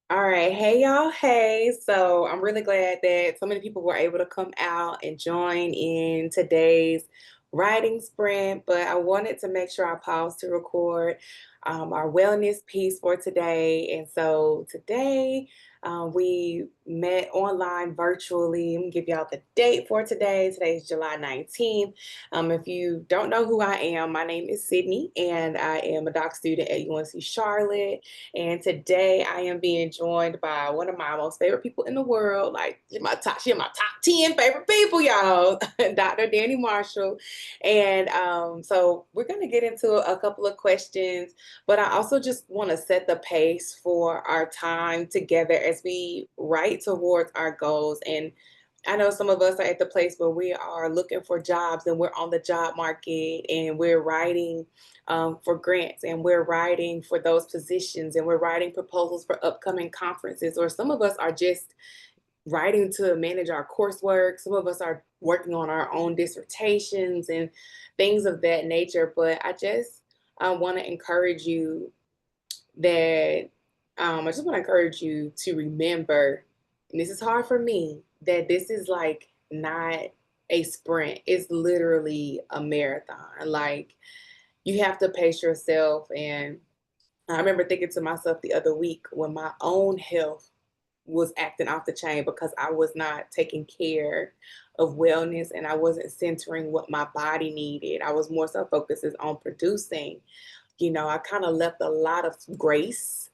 All right. Hey, y'all. Hey. So I'm really glad that so many people were able to come out and join in today's writing sprint. But I wanted to make sure I paused to record our wellness piece for today. And so today we met online virtually. I'm going to give y'all the date for today. Today's July 19th. If you don't know who I am, my name is Sydney, and I am a doc student at UNC Charlotte. And today I am being joined by one of my most favorite people in the world. Like she's my top 10 favorite people, y'all, Dr. Danie Marshall. And so we're gonna get into a couple of questions, but I also just want to set the pace for our time together as we write towards our goals. And I know some of us are at the place where we are looking for jobs and we're on the job market and we're writing for grants and we're writing for those positions and we're writing proposals for upcoming conferences. Or some of us are just writing to manage our coursework. Some of us are working on our own dissertations and things of that nature. But I just want to encourage you that I just want to encourage you to remember, and this is hard for me, that this is like not a sprint. It's literally a marathon. Like you have to pace yourself. And I remember thinking to myself the other week when my own health was acting off the chain because I was not taking care of wellness and I wasn't centering what my body needed. I was more so focused on producing. I kind of left a lot of grace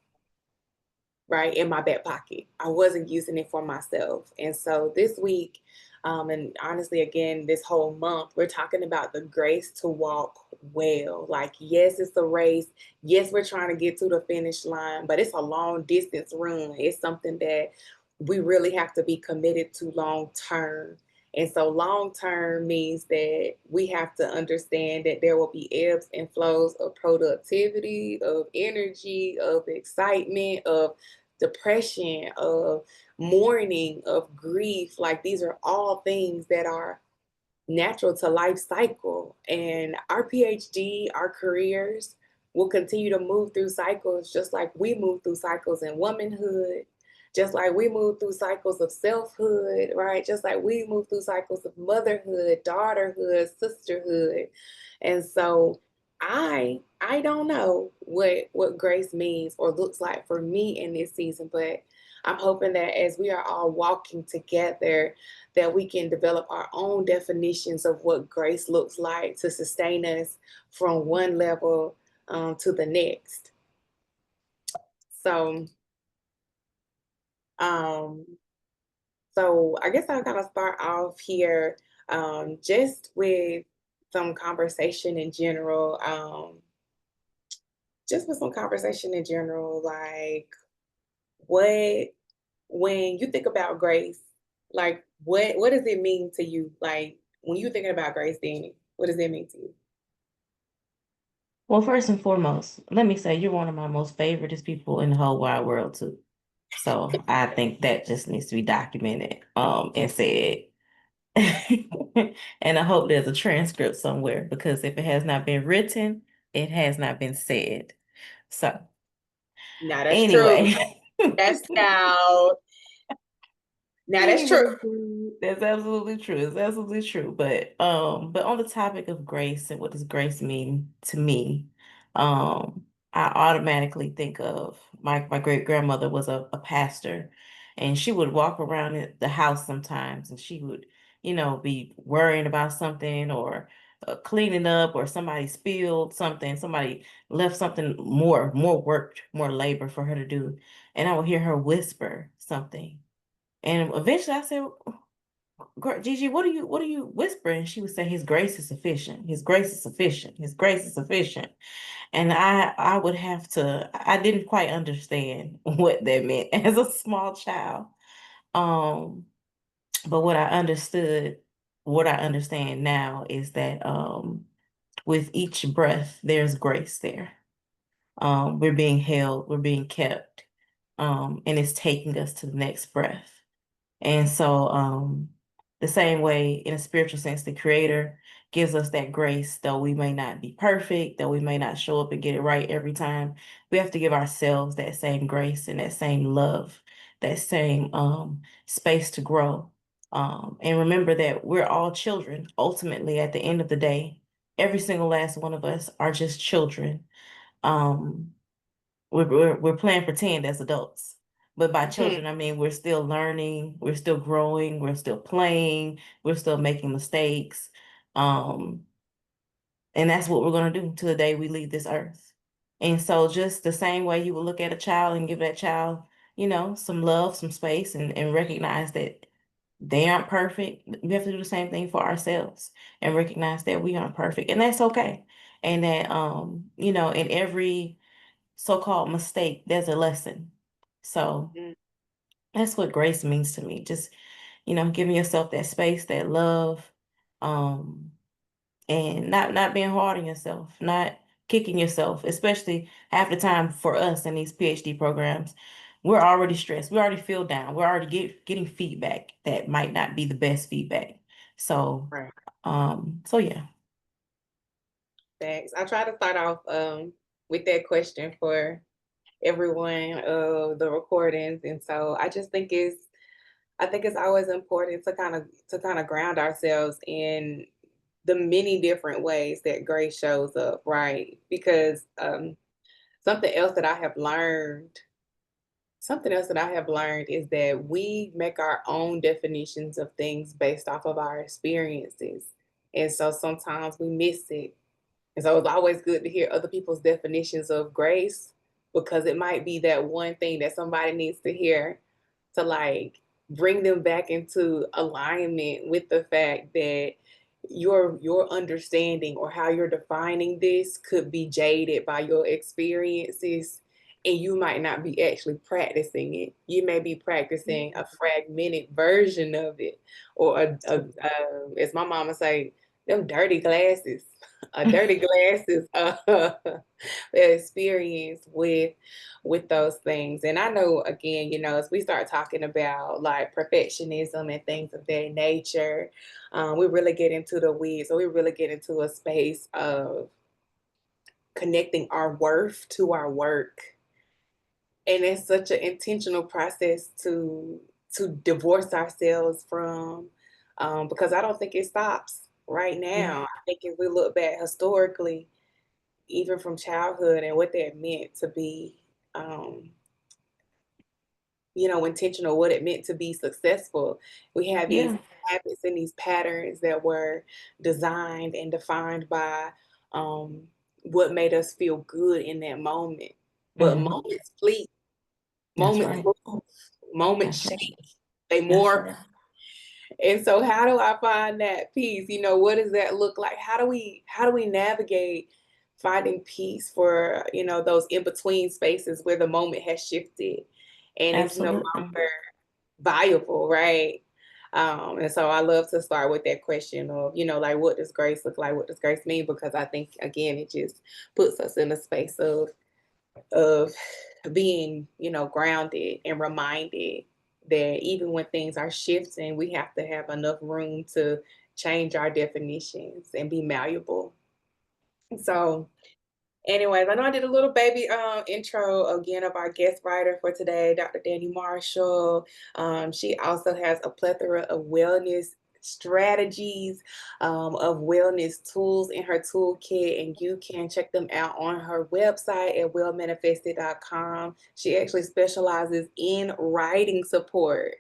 right in my back pocket. I wasn't using it for myself. And so this week, and honestly, again, this whole month, we're talking about the grace to walk well. Like, yes, it's a race. Yes, we're trying to get to the finish line, but it's a long distance run. It's something that we really have to be committed to long term. And so long term means that we have to understand that there will be ebbs and flows of productivity, of energy, of excitement, of depression, of mourning, of grief. Like these are all things that are natural to life cycle. And our PhD, our careers will continue to move through cycles just like we move through cycles in womanhood, just like we move through cycles of selfhood, right? Just like we move through cycles of motherhood, daughterhood, sisterhood. And so I don't know what grace means or looks like for me in this season, but I'm hoping that as we are all walking together, that we can develop our own definitions of what grace looks like to sustain us from one level to the next. So, um, so I guess I'll kind of start off here just with some conversation in general. Just with some conversation in general, like what when you think about grace, like what does it mean to you? Like when you're thinking about grace, Danny, what does it mean to you? Well, first and foremost, let me say you're one of my most favoriteest people in the whole wide world too. So I think that just needs to be documented, and said. And I hope there's a transcript somewhere because if it has not been written, it has not been said. So Now that's true. anyway. That's now that's true. Anyway, that's absolutely true. It's absolutely true. But on the topic of grace and what does grace mean to me, I automatically think of my great grandmother was a pastor, and she would walk around the house sometimes, and she would, be worrying about something or cleaning up, or somebody spilled something, somebody left something more work, more labor for her to do, and I would hear her whisper something. And eventually I said, Gigi, what are you whispering? She would say, His grace is sufficient. His grace is sufficient. His grace is sufficient. And I would have to, I didn't quite understand what that meant as a small child. Um, but what I understand now is that with each breath, there's grace there. We're being held, we're being kept, and it's taking us to the next breath. And so, the same way, in a spiritual sense, the creator gives us that grace, though we may not be perfect, though we may not show up and get it right every time. We have to give ourselves that same grace and that same love, that same space to grow. And remember that we're all children. Ultimately, at the end of the day, every single last one of us are just children. Um, we're playing pretend as adults. But by children, I mean we're still learning, we're still growing, we're still playing, we're still making mistakes. Um, and that's what we're going to do till the day we leave this earth. And so just the same way you would look at a child and give that child, some love, some space, and recognize that they aren't perfect. We have to do the same thing for ourselves and recognize that we aren't perfect. And that's okay. And that, in every so-called mistake, there's a lesson. So Mhm. that's what grace means to me. Just, giving yourself that space, that love, um, and not being hard on yourself, not kicking yourself, especially half the time for us in these PhD programs. We're already stressed. We already feel down. We're already getting feedback that might not be the best feedback. So, Right. yeah. Thanks. I try to start off with that question for everyone of the recordings, and so I think it's always important to kind of ground ourselves in the many different ways that grace shows up, right? Because something else that I have learned, something else that I have learned is that we make our own definitions of things based off of our experiences. And so sometimes we miss it. And so it's always good to hear other people's definitions of grace because it might be that one thing that somebody needs to hear to like bring them back into alignment with the fact that your understanding or how you're defining this could be jaded by your experiences, and you might not be actually practicing it. You may be practicing a fragmented version of it, or as my mama say, them dirty glasses, a dirty glasses experience with those things. And I know, again, as we start talking about like perfectionism and things of that nature, we really get into the weeds. So we really get into a space of connecting our worth to our work. And it's such an intentional process to divorce ourselves from, because I don't think it stops right Yeah. now. I think if we look back historically, even from childhood and what that meant to be, um, intentional, what it meant to be successful. We have these Yeah. habits and these patterns that were designed and defined by um, what made us feel good in that moment. But Hmm. moments fleet, That's moments right. move, moments That's right. change, they That's morph. right. And so how do I find that peace? What does that look like? How do we navigate finding peace for, those in between spaces where the moment has shifted and it's no Absolutely. longer viable, right? And so I love to start with that question of, like what does grace look like? What does grace mean? Because I think again it just puts us in a space of being, grounded and reminded that even when things are shifting, we have to have enough room to change our definitions and be malleable. So, anyways, I know I did a little baby intro again of our guest writer for today, Dr. Danie Marshall. She also has a plethora of wellness strategies, of wellness tools in her toolkit, and you can check them out on her website at wellmanifested.com. She actually specializes in writing support.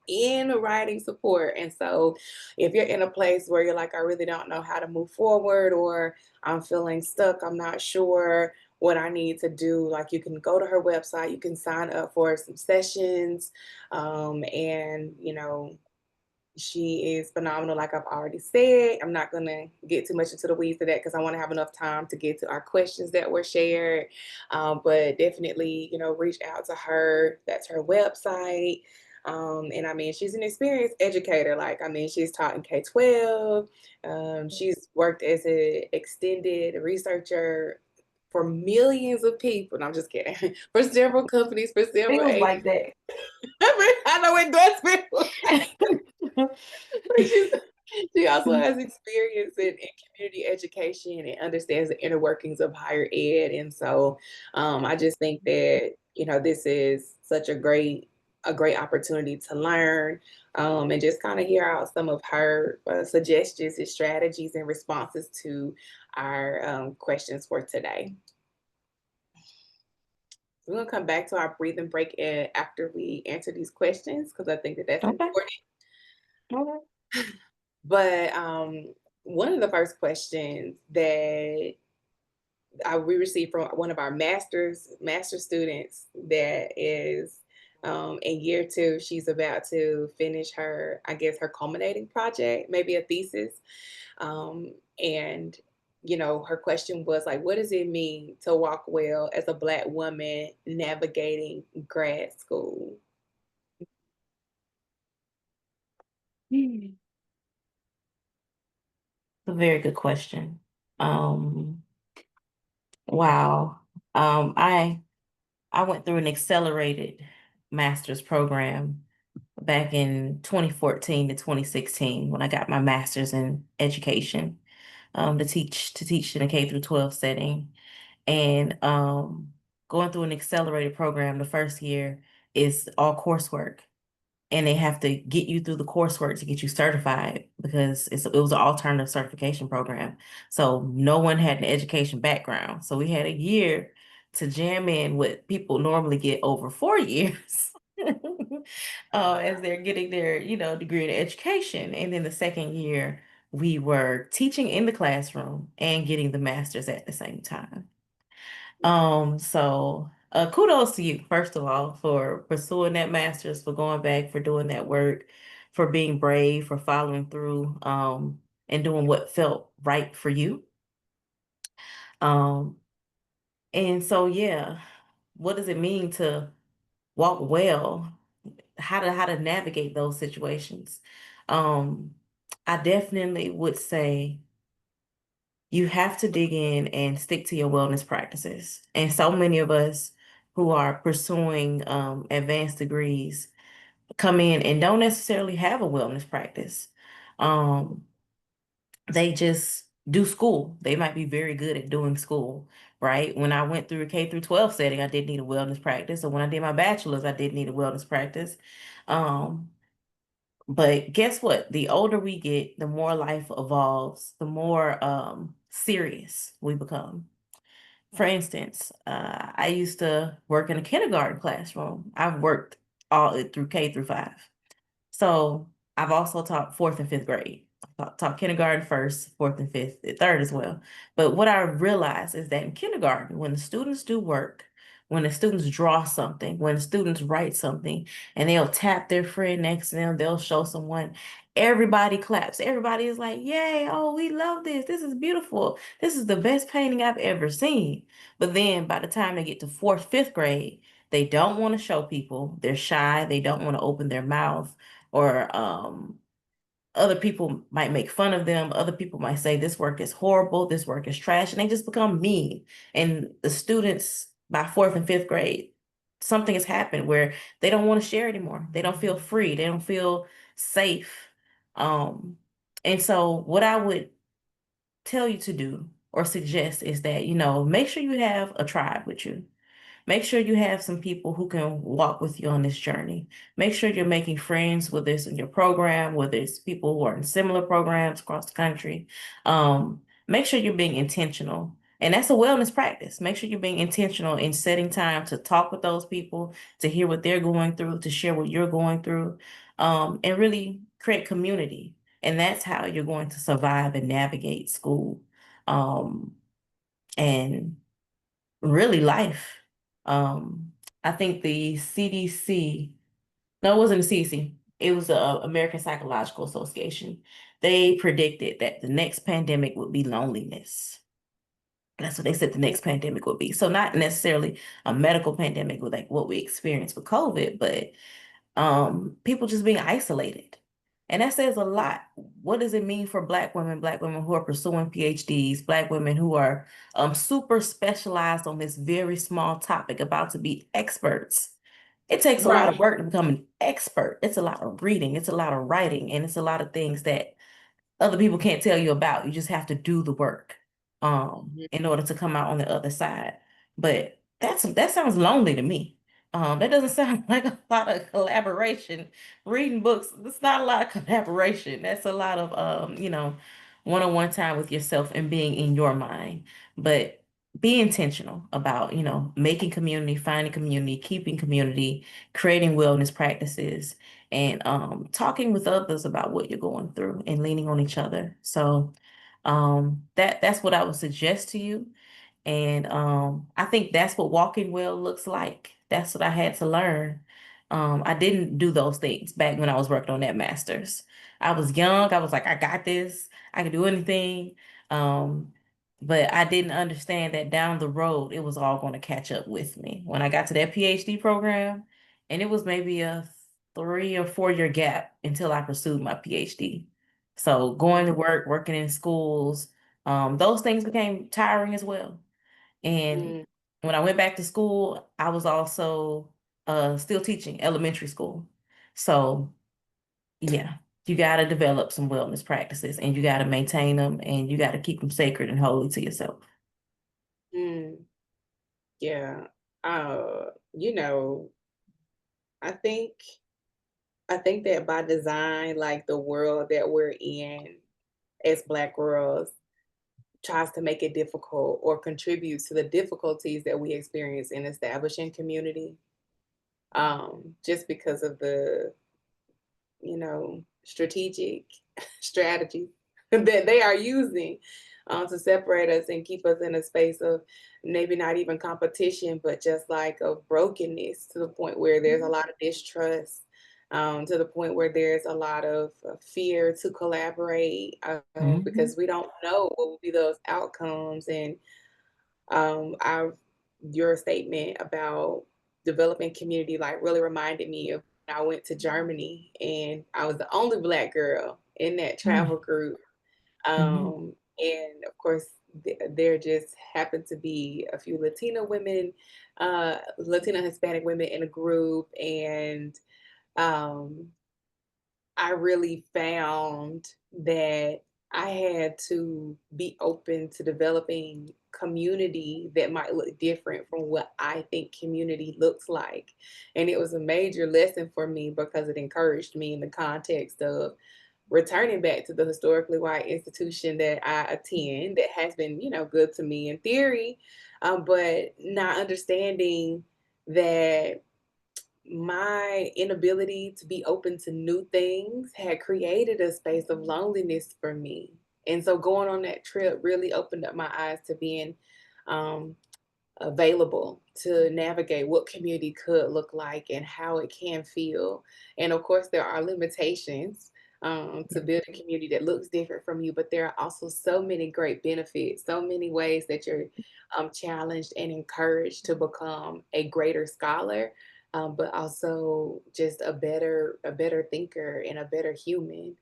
In writing support. And so if you're in a place where you're like, I really don't know how to move forward, or I'm feeling stuck, I'm not sure what I need to do, like you can go to her website, you can sign up for some sessions, and she is phenomenal, like I've already said. I'm not going to get too much into the weeds of that because I want to have enough time to get to our questions that were shared. But definitely, reach out to her. That's her website. And I mean, she's an experienced educator. Like, I mean, she's taught in K-12. She's worked as an extended researcher for millions of people. No, I'm just kidding. For several companies, for several Feels agencies. like that. I know it does feel like that. She also has experience in community education and understands the inner workings of higher ed. And so I just think that, this is such a great opportunity to learn and just kind of hear out some of her suggestions and strategies and responses to our questions for today. We're going to come back to our breathing break after we answer these questions because I think that that's Okay. important. Okay. But one of the first questions that we received from one of our master students that is in year two. She's about to finish her, I guess, her culminating project, maybe a thesis. And her question was like, what does it mean to walk well as a Black woman navigating grad school? Hmm. A very good question. Um, wow. I went through an accelerated master's program back in 2014 to 2016 when I got my master's in education, to teach in a K through 12 setting. And going through an accelerated program, the first year is all coursework. And they have to get you through the coursework to get you certified because it was an alternative certification program. So no one had an education background. So we had a year to jam in what people normally get over 4 years as they're getting their, degree in education. And then the second year, we were teaching in the classroom and getting the master's at the same time. So kudos to you, first of all, for pursuing that master's, for going back, for doing that work, for being brave, for following through, and doing what felt right for you. Um, and so yeah, what does it mean to walk well? How to navigate those situations? Um, I definitely would say you have to dig in and stick to your wellness practices. And so many of us who are pursuing advanced degrees come in and don't necessarily have a wellness practice. Um, they just do school. They might be very good at doing school, right? When I went through a K through 12 setting, I did need a wellness practice. Or when I did my bachelor's, I did need a wellness practice. Um, but guess what? The older we get, the more life evolves, the more serious we become. For instance, I used to work in a kindergarten classroom. I've worked all through K through 5. So I've also taught fourth and fifth grade. Taught kindergarten first, fourth and fifth, third as well. But what I realized is that in kindergarten, when the students do work, when the students draw something, when the students write something, and they'll tap their friend next to them, they'll show someone, everybody claps. Everybody is like, yay, oh, we love this. This is beautiful. This is the best painting I've ever seen. But then by the time they get to fourth, fifth grade, they don't want to show people. They're shy. They don't want to open their mouth or other people might make fun of them. Other people might say this work is horrible, this work is trash, and they just become mean. And the students by fourth and fifth grade, something has happened where they don't want to share anymore. They don't feel free. They don't feel safe. Um, and so what I would tell you to do or suggest is that, make sure you have a tribe with you. Make sure you have some people who can walk with you on this journey. Make sure you're making friends, whether it's in your program, whether it's people who are in similar programs across the country. Make sure you're being intentional. And that's a wellness practice. Make sure you're being intentional in setting time to talk with those people, to hear what they're going through, to share what you're going through, and really create community. And that's how you're going to survive and navigate school. Um, and really life. I think the CDC, no, it wasn't the CDC. It was the American Psychological Association. They predicted that the next pandemic would be loneliness. That's what they said the next pandemic would be. So not necessarily a medical pandemic with like what we experienced with COVID, but people just being isolated. And that says a lot. What does it mean for Black women who are pursuing PhDs, Black women who are super specialized on this very small topic, about to be experts? It takes a lot of Right. work to become an expert. It's a lot of reading, it's a lot of writing, and it's a lot of things that other people can't tell you about. You just have to do the work Mhm. in order to come out on the other side. But that sounds lonely to me. That doesn't sound like a lot of collaboration. Reading books, it's not a lot of collaboration. That's a lot of one-on-one time with yourself and being in your mind. But be intentional about, making community, finding community, keeping community, creating wellness practices, and talking with others about what you're going through and leaning on each other. So that's what I would suggest to you. And I think that's what walking well looks like. That's what I had to learn. I didn't do those things back when I was working on that master's. I was young. I was like, I got this. I can do anything. Um, but I didn't understand that down the road, it was all going to catch up with me. When I got to that PhD program, and it was maybe a 3 or 4 year gap until I pursued my PhD. So going to work, working in schools, those things became tiring as well. And Mm, when I went back to school, I was also still teaching elementary school. So yeah, you got to develop some wellness practices and you got to maintain them and you got to keep them sacred and holy to yourself. mm, yeah. You know, I think I think that by design, like the world that we're in as Black girls tries to make it difficult or contributes to the difficulties that we experience in establishing community. Just because of the, strategic strategies that they are using to separate us and keep us in a space of maybe not even competition, but just like of brokenness to the point where there's a lot of distrust, to the point where there's a lot of fear to collaborate Mhm. because we don't know what will be those outcomes. And I your statement about developing community like really reminded me of when I went to Germany and I was the only Black girl in that travel group. Mhm. And of course, there just happened to be a few Latina Hispanic women in a group, and um, I really found that I had to be open to developing community that might look different from what I think community looks like. And it was a major lesson for me because it encouraged me in the context of returning back to the historically white institution that I attend that has been, good to me in theory, but not understanding that my inability to be open to new things had created a space of loneliness for me. And so going on that trip really opened up my eyes to being um, available to navigate what community could look like and how it can feel. And of course, there are limitations to build a community that looks different from you, but there are also so many great benefits, so many ways that you're challenged and encouraged to become a greater scholar, but also just a better thinker and a better human.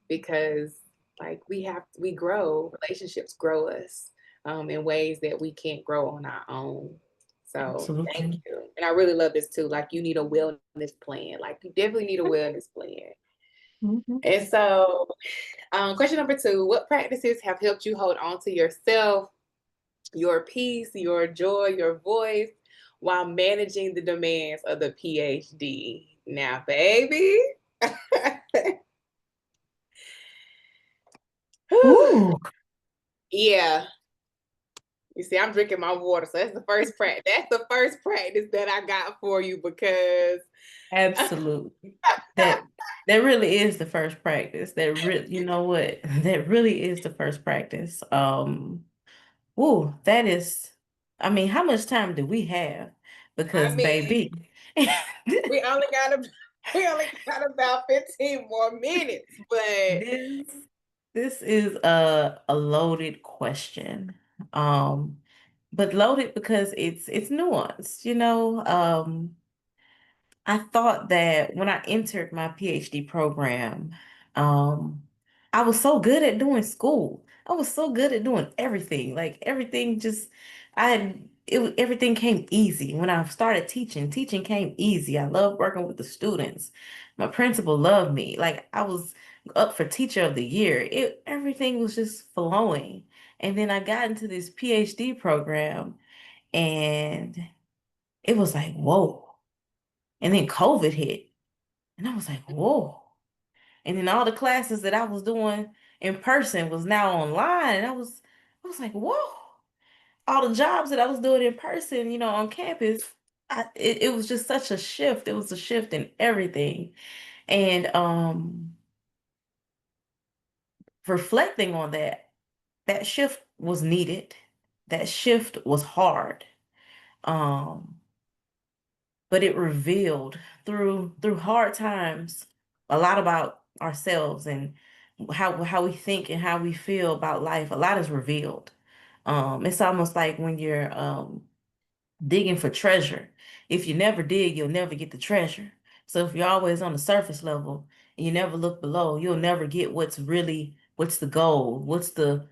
Because like we grow, relationships grow us in ways that we can't grow on our own. So thank Absolutely. you. And I really love this too. Like you need a wellness plan. Like you definitely need a wellness plan. Mhm. And so, question number two: what practices have helped you hold on to yourself, your peace, your joy, your voice, while managing the demands of the PhD? Now, baby. Ooh, Yeah, you see, I'm drinking my water, so that's the first practice. That's the first practice that I got for you because absolutely. That that really is the first practice. You know what? That really is the first practice. Ooh, that is, I mean, how much time do we have? I Because mean, baby, we only got a, we only got about 15 more minutes, but this this is a loaded question. Um, but loaded because it's nuanced, you know. I thought that when I entered my PhD program, um, I was so good at doing school. I was so good at doing everything. Like everything just everything came easy. When I started teaching, teaching came easy. I loved working with the students. My principal loved me. Like I was up for teacher of the year. Everything was just flowing. And then I got into this PhD program and it was like, whoa. And then COVID hit. And I was like, whoa. And then all the classes that I was doing in person was now online. And I was like, whoa. All the jobs that I was doing in person, on campus, it was just such a shift. It was a shift in everything. And reflecting on that, that shift was needed. That shift was hard. Um, but it revealed through hard times a lot about ourselves and how we think and how we feel about life. A lot is revealed. It's almost like when you're digging for treasure. If you never dig, you'll never get the treasure. So if you're always on the surface level and you never look below, you'll never get what's the goal, what's the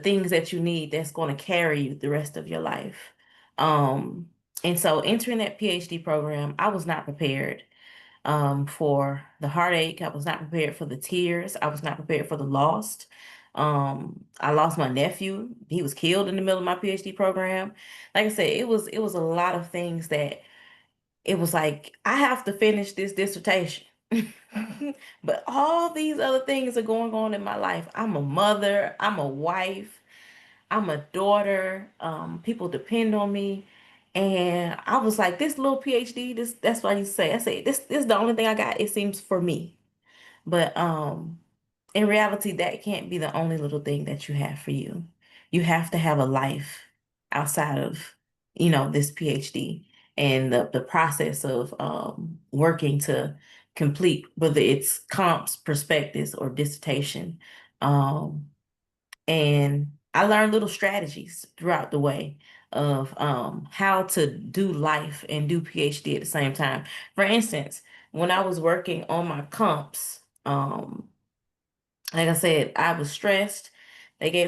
things that you need that's going to carry you the rest of your life. Um, and so entering that PhD program, I was not prepared for the heartache. I was not prepared for the tears. I was not prepared for the loss. I lost my nephew. He was killed in the middle of my PhD program. Like I said, it was a lot of things that it was like I have to finish this dissertation. But all these other things are going on in my life. I'm a mother, I'm a wife, I'm a daughter. People depend on me. And I was like, this little PhD, that's what I used to say. I say, this is the only thing I got, it seems, for me. But in reality, that can't be the only little thing that you have for you. You have to have a life outside of, this PhD and the process of working to complete, whether it's comps, perspectives, or dissertation. Um, and I learned little strategies throughout the way of how to do life and do PhD at the same time. For instance, when I was working on my comps, like I said, I was stressed.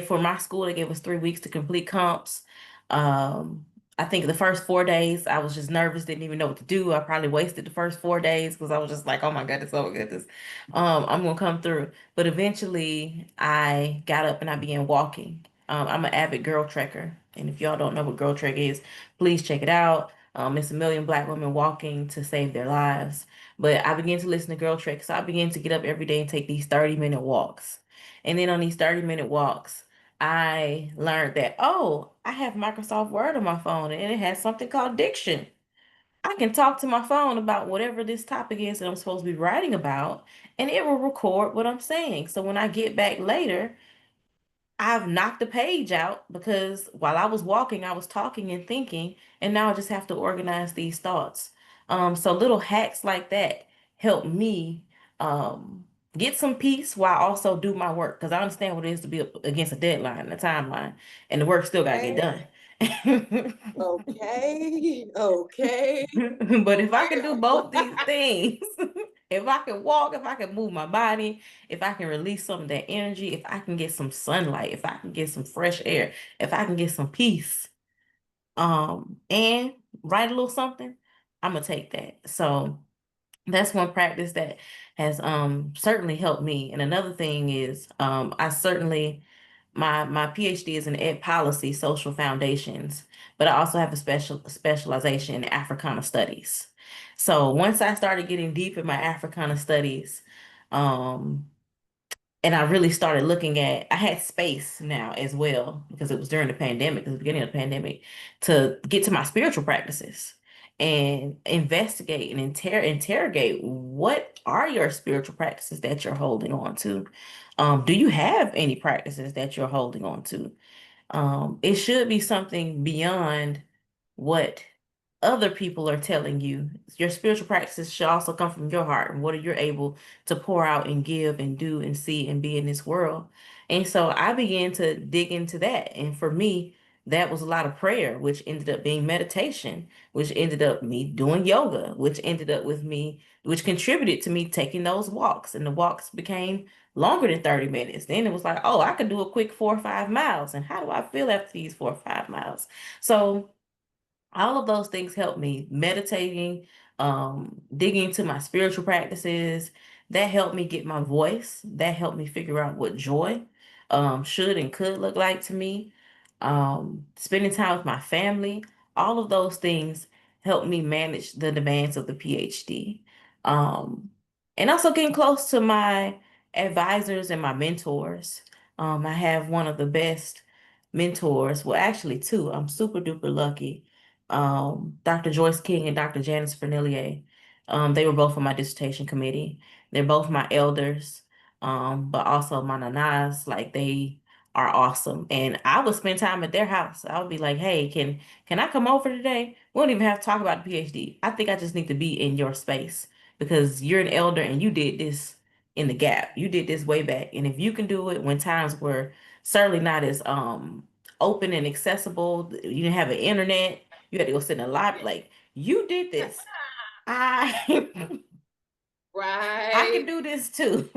For my school, they gave us 3 weeks to complete comps. Um, I think the first 4 days, I was just nervous, didn't even know what to do. I probably wasted the first 4 days because I was just like, oh my goodness, oh my goodness. I'm gonna come through. But eventually I got up and I began walking. I'm an avid girl trekker. And if y'all don't know what girl trek is, please check it out. It's a million Black women walking to save their lives. But I began to listen to Girl Trek. So I began to get up every day and take these 30-minute walks. And then on these 30-minute walks, I learned that, oh, I have Microsoft Word on my phone and it has something called diction. I can talk to my phone about whatever this topic is that I'm supposed to be writing about, and it will record what I'm saying. So when I get back later, I've knocked the page out because while I was walking, I was talking and thinking, and now I just have to organize these thoughts. So little hacks like that help me get some peace while I also do my work because I understand what it is to be up against a deadline and a timeline, and the work still got to get Okay, done. okay, okay. But if I can do Wow. both these things, if I can walk, if I can move my body, if I can release some of that energy, if I can get some sunlight, if I can get some fresh air, if I can get some peace, and write a little something, I'm gonna take that. So that's one practice that has certainly helped me. And another thing is I certainly my PhD is in ed policy, social foundations, but I also have a specialization in Africana studies. So once I started getting deep in my Africana studies, um, and I really started looking at, I had space now as well because it was during the pandemic, the beginning of the pandemic, to get to my spiritual practices and investigate and interrogate what are your spiritual practices that you're holding on to? Do you have any practices that you're holding on to? It should be something beyond what other people are telling you. Your spiritual practices should also come from your heart and what are you able to pour out and give and do and see and be in this world. And so I began to dig into that. And for me, that was a lot of prayer, which ended up being meditation, which ended up me doing yoga, which ended up with me, which contributed to me taking those walks. And the walks became longer than 30 minutes. Then it was like, oh, I could do a quick 4 or 5 miles. And how do I feel after these 4 or 5 miles? So all of those things help me meditating, digging into my spiritual practices, That helped me get my voice. That helped me figure out what joy should and could look like to me. Spending time with my family, all of those things helped me manage the demands of the PhD. Um, and also getting close to my advisors and my mentors. I have one of the best mentors. Well, actually, two. I'm super duper lucky. Dr. Joyce King and Dr. Janice Fernelier. They were both on my dissertation committee. They're both my elders, but also my nanas. Like they are awesome, and I would spend time at their house. I would be like, "Hey, can I come over today? We don't even have to talk about the PhD. I think I just need to be in your space because you're an elder and you did this in the gap. You did this way back, and if you can do it when times were certainly not as open and accessible, you didn't have an internet, you had to go sit in a library. Like you did this. I I can Right, do this too.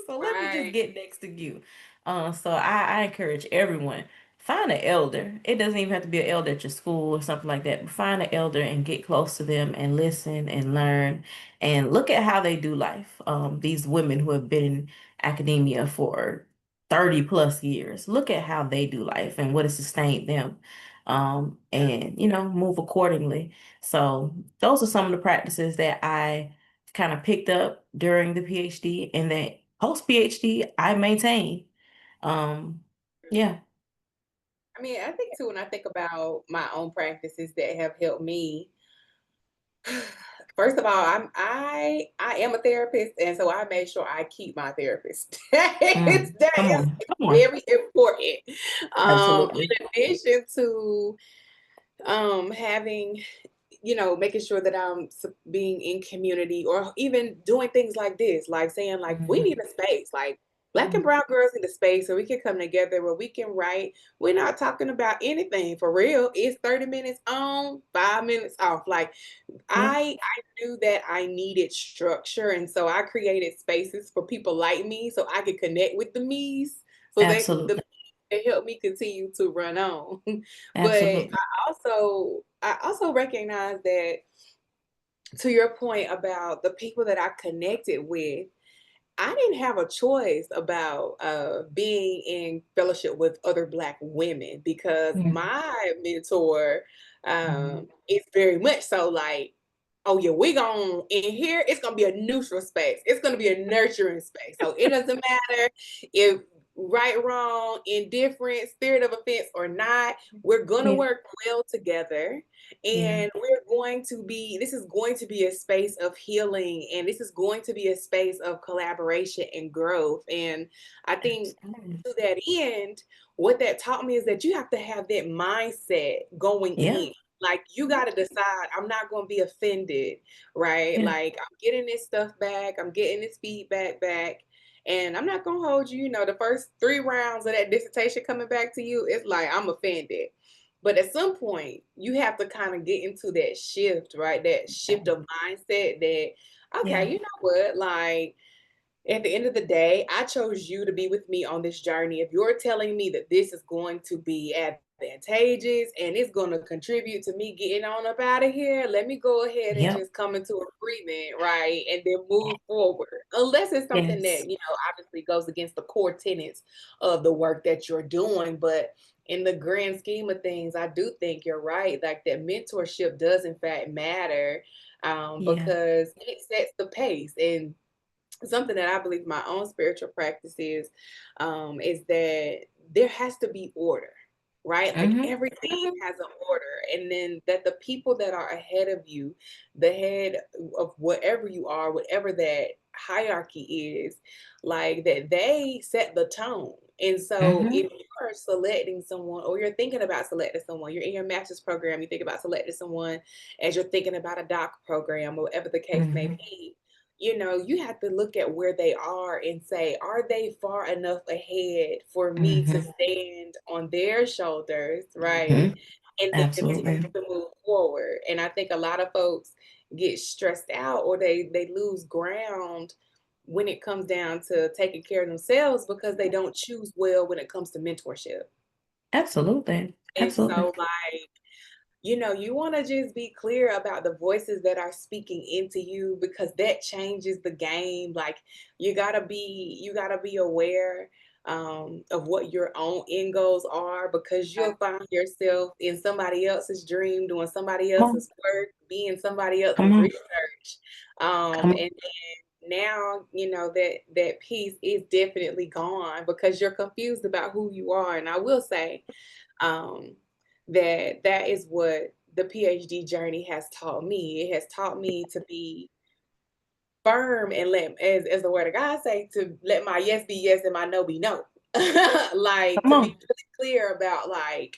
So let me just right. get next to you. So I encourage everyone, find an elder. It doesn't even have to be an elder at your school or something like that, but find an elder and get close to them and listen and learn and look at how they do life. These women who have been in academia for 30 plus years, look at how they do life and what has sustained them. And move accordingly. So those are some of the practices that I kind of picked up during the PhD and that post PhD I maintain. Um, yeah. I mean, I think too, when I think about my own practices that have helped me, first of all, I am a therapist, and so I make sure I keep my therapist. That Come is on. Come on. very important. Absolutely. In addition to having, making sure that being in community or even doing things like this, like saying like we need Mhm. a space, like Black and Mhm. brown girls need a space so we can come together where we can write. We're not talking about anything for real. It's 30 minutes on, 5 minutes off. Like Yeah, I knew that I needed structure, and so I created spaces for people like me so I could connect with the me's so the absolutely. they help me continue to run on. But Absolutely. I also recognize that, to your point about the people that I connected with, I didn't have a choice about being in fellowship with other Black women because Mhm. my mentor Mhm. is very much so like, oh yeah, we going in here. It's gonna be a neutral space. It's gonna be a nurturing space. So it doesn't matter if right, wrong, indifferent, spirit of offense or not. We're gonna Yeah. work well together, Yeah. and this is going to be a space of healing, and this is going to be a space of collaboration and growth. And I think Absolutely. to that end, what that taught me is that you have to have that mindset going Yeah. in. Like you got to decide, I'm not going to be offended, right? Yeah. Like I'm getting this stuff back, I'm getting this feedback back. And I'm not gonna hold you, the first 3 rounds of that dissertation coming back to you, it's like I'm offended. But at some point, you have to kind of get into that shift, right? That shift of mindset that, okay, Yeah. you know what? Like, at the end of the day, I chose you to be with me on this journey. If you're telling me that this is going to be advantageous and it's going to contribute to me getting on up out of here, let me go ahead and Yep. just come into agreement, right? And then move forward. Unless it's something Yes. that, obviously goes against the core tenets of the work that you're doing. But in the grand scheme of things, I do think you're right. Like that mentorship does, in fact, matter Yeah. because it sets the pace. And something that I believe my own spiritual practice is that there has to be order, right? Like Mm-hmm. everything Mm-hmm. has an order. And then that the people that are ahead of you, the head of whatever you are, whatever that hierarchy is, like that they set the tone. And so Mm-hmm. if you are selecting someone or you're thinking about selecting someone, you're in your master's program, you think about selecting someone as you're thinking about a doc program or whatever the case may Mm-hmm. be, you have to look at where they are and say, are they far enough ahead for me to Mm-hmm. stand on their shoulders, right? Mm-hmm. And then continue Absolutely. to move forward. And I think a lot of folks get stressed out or they lose ground when it comes down to taking care of themselves because they don't choose well when it comes to mentorship. Absolutely. And Absolutely. so like you want to just be clear about the voices that are speaking into you, because that changes the game. Like, you gotta be aware of what your own end goals are, because you'll find yourself in somebody else's dream, doing somebody Come on, else's work, being somebody come else's on, research. come on. And now that piece is definitely gone because you're confused about who you are. And I will say um, that is what the PhD journey has taught me. It has taught me to be firm and let, as the word of God say, to let my yes be yes and my no be no. Like, Come to be on. really clear about, like,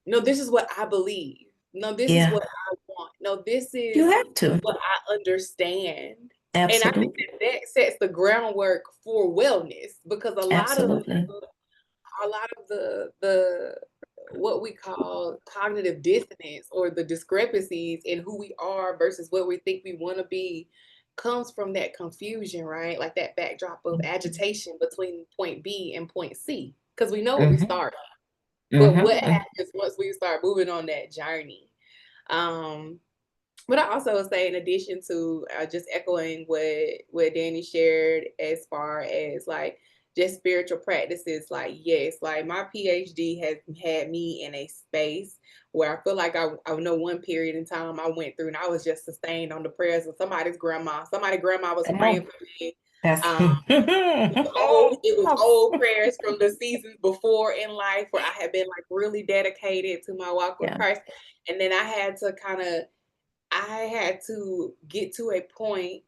no, this is what I believe. No, this is Yeah, what I want. No, this you is have to. what I understand. And I think Absolutely. that sets the groundwork for wellness, because Absolutely. a lot of the what we call cognitive dissonance, or the discrepancies in who we are versus what we think we want to be, comes from that confusion, right? Like that backdrop of agitation between point B and point C, because we know where we Mm-hmm. start, but what Mm-hmm. happens once we start moving on that journey? um but I also would say, in addition to just echoing what Danie shared, as far as like just spiritual practices, like, yes, like my PhD has had me in a space where I feel like I know one period in time I went through, and I was just sustained on the prayers of somebody's grandma. Somebody's grandma was Come praying on. for me. That's Um, it was oh, old prayers from the seasons before in life, where I had been like really dedicated to my walk with yeah. Christ, and then I had to get to a point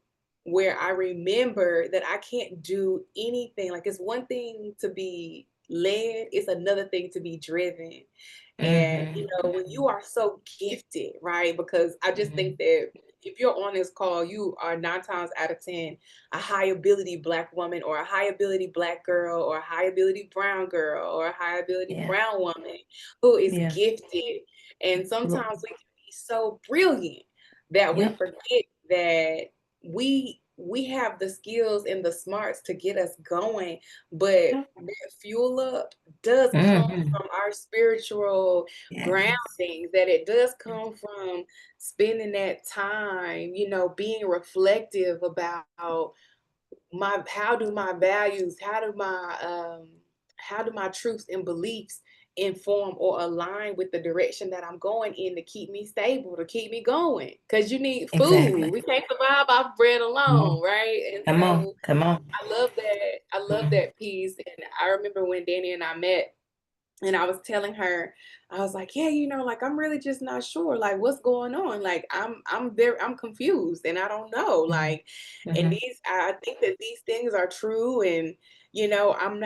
where I remember that I can't do anything. Like, it's one thing to be led, it's another thing to be driven. And, when you Mm-hmm. are so gifted, right? Because I just think Mm-hmm. that if you're on this call, you are 9 times out of 10 a high ability Black woman, or a high ability Black girl, or a high ability brown girl, or a high ability Yeah. brown woman who is Yeah. gifted. And sometimes Absolutely. we can be so brilliant that we Yep. forget that we have the skills and the smarts to get us going, but Yep. that fuel up does come Mm-hmm. from our spiritual Yes. groundings, that it does come from spending that time, being reflective about my how do my values, how do my truths and beliefs inform or align with the direction that I'm going in, to keep me stable, to keep me going, because you need food. Exactly. We can't survive off bread Come on. alone, right? And Come on. so Come on. I love Mm-hmm. that piece. And I remember when Danie and I met, and I was telling her, I was like, yeah, like, I'm really just not sure, like, what's going on. Like, I'm confused, and I don't know. Like, and Mm-hmm. I think that these things are true, and I'm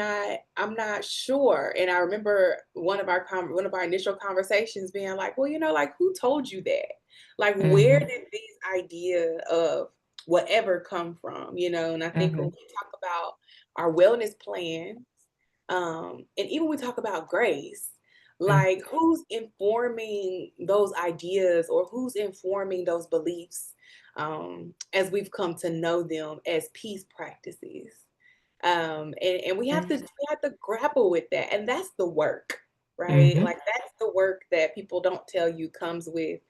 not sure. And I remember one of our initial conversations being like, well, like, who told you that? Like, where Mm-hmm. did these idea of whatever come from? And I think when Mm-hmm. we talk about our wellness plan, and even when we talk about grace, like, who's informing those ideas, or who's informing those beliefs, as we've come to know them as peace practices. And Mm-hmm. we have to grapple with that. And that's the work, right? Mm-hmm. Like, that's the work that people don't tell you comes with